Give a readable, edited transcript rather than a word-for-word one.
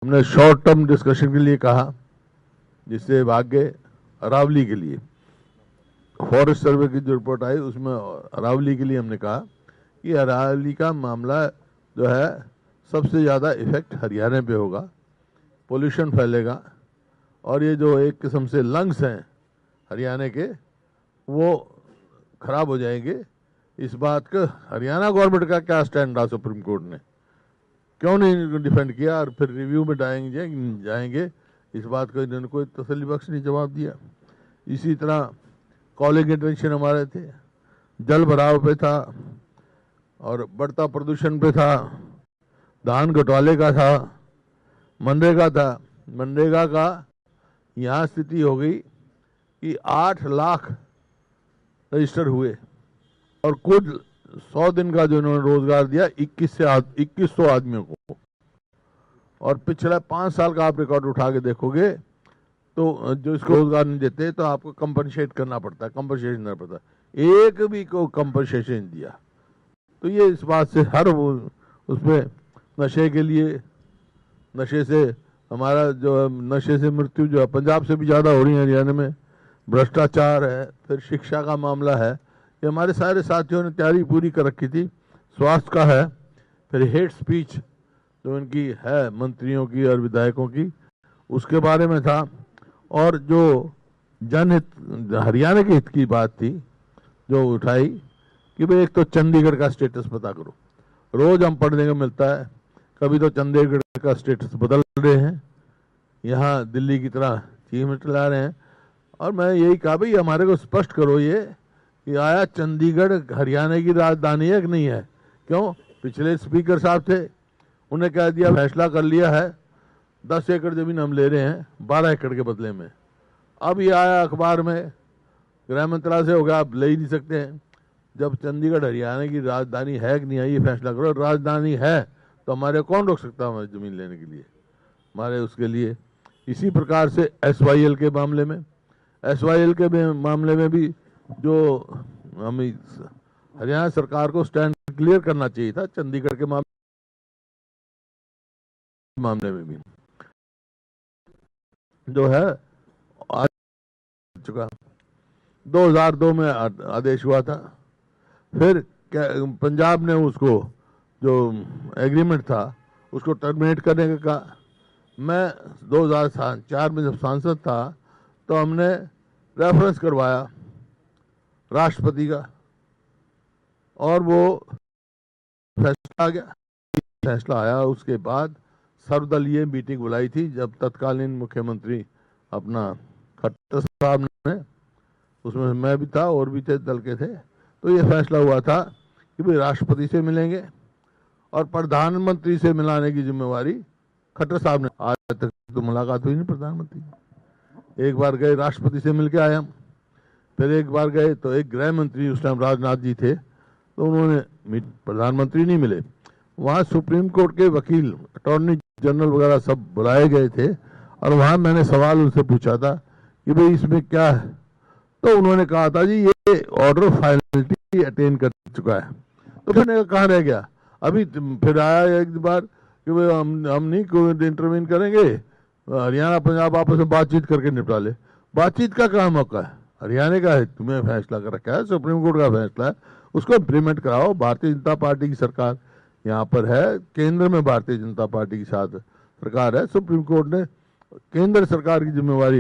हमने short term discussion के लिए कहा, जिससे भाग्य अरावली के लिए फॉरेस्ट सर्वे की जो रिपोर्ट आई उसमें अरावली के लिए हमने कहा कि अरावली का मामला जो है सबसे ज़्यादा इफेक्ट हरियाणा पे होगा, पोल्यूशन फैलेगा और ये जो एक किस्म से लंग्स हैं हरियाणा के वो खराब हो जाएंगे। इस बात का हरियाणा गवर्नमेंट का क्या स्टैंड रहा सुप्रीम कोर्ट ने, क्यों नहीं डिफेंड किया और फिर रिव्यू में जाएंगे इस बात का इन्होंने कोई तसल्ली बख्श नहीं जवाब दिया। इसी तरह कॉलिंग अटेंशन हमारे थे, जल भराव पे था और बढ़ता प्रदूषण पे था, धान घोटाले का था, मनरेगा था। मनरेगा का यहाँ स्थिति हो गई कि 8 लाख रजिस्टर हुए और कुल 100 दिन का जो इन्होंने रोजगार दिया 2100 आदमियों को। और पिछले 5 साल का आप रिकॉर्ड उठा के देखोगे तो जो इसको रोजगार नहीं देते तो आपको कंपनसेट करना पड़ता है, कंपनसेशन देना पड़ता है। एक भी को कंपनसेशन दिया तो ये इस बात से हर उसमें नशे के लिए, नशे से हमारा जो नशे से मृत्यु जो है पंजाब से भी ज़्यादा हो रही है हरियाणा में, भ्रष्टाचार है, फिर शिक्षा का मामला है, ये हमारे सारे साथियों ने तैयारी पूरी कर रखी थी। स्वास्थ्य का है, फिर हेट स्पीच जो इनकी है मंत्रियों की और विधायकों की उसके बारे में था, और जो जनहित हरियाणा के हित की बात थी जो उठाई कि भाई एक तो चंडीगढ़ का स्टेटस पता करो। रोज हम पढ़ने को मिलता है, कभी तो चंडीगढ़ का स्टेटस बदल रहे हैं, यहाँ दिल्ली की तरह चीफ मिनिस्टर ला रहे हैं। और मैं यही कहा भाई हमारे को स्पष्ट करो ये कि आया चंडीगढ़ हरियाणा की राजधानी है कि नहीं है। क्यों, पिछले स्पीकर साहब थे, उन्हें कह दिया फैसला कर लिया है 10 एकड़ जमीन हम ले रहे हैं 12 एकड़ के बदले में। अब ये आया अखबार में, गृह मंत्रालय से हो गया आप ले ही नहीं सकते हैं। जब चंडीगढ़ हरियाणा की राजधानी है कि नहीं है ये फैसला करो। राजधानी है तो हमारे कौन रोक सकता है हमारी जमीन लेने के लिए, हमारे उसके लिए। इसी प्रकार से SYL के मामले में, SYL के मामले में भी जो हम हरियाणा सरकार को स्टैंड क्लियर करना चाहिए था, चंडीगढ़ के मामले में भी जो है आ चुका। 2002 में आदेश हुआ था, फिर पंजाब ने उसको जो एग्रीमेंट था उसको टर्मिनेट करने का कहा। मैं 2004 में जब सांसद था तो हमने रेफरेंस करवाया राष्ट्रपति का और वो फैसला आ गया। फैसला आया उसके बाद सर्वदलीय मीटिंग बुलाई थी, जब तत्कालीन मुख्यमंत्री अपना खट्टर साहब ने, उसमें मैं भी था और भी थे दल के थे, तो ये फैसला हुआ था कि भाई राष्ट्रपति से मिलेंगे और प्रधानमंत्री से मिलाने की जिम्मेवारी खट्टर साहब ने। आज तक तो मुलाकात हुई नहीं प्रधानमंत्री। एक बार गए राष्ट्रपति से मिलके आए हम, फिर एक बार गए तो एक गृह मंत्री उस टाइम राजनाथ जी थे तो उन्होंने, प्रधानमंत्री नहीं मिले। वहाँ सुप्रीम कोर्ट के वकील, अटॉर्नी जनरल वगैरह सब बुलाए गए थे और वहाँ मैंने सवाल उनसे पूछा था कि भाई इसमें क्या है, तो उन्होंने कहा था जी ये ऑर्डर ऑफ फाइनलिटी अटेन कर चुका है। तो फिर कहाँ रह गया, अभी फिर आया एक बार कि भाई हम नहीं कोई इंटरवीन करेंगे, हरियाणा पंजाब आपस में बातचीत करके निपटा ले। बातचीत का क्या मौका है, हरियाणा का है, तुम्हें फैसला कर रखा है, सुप्रीम कोर्ट का फैसला है, उसको इम्प्लीमेंट कराओ। भारतीय जनता पार्टी की सरकार यहाँ पर है, केंद्र में भारतीय जनता पार्टी के साथ सरकार है, सुप्रीम कोर्ट ने केंद्र सरकार की जिम्मेवारी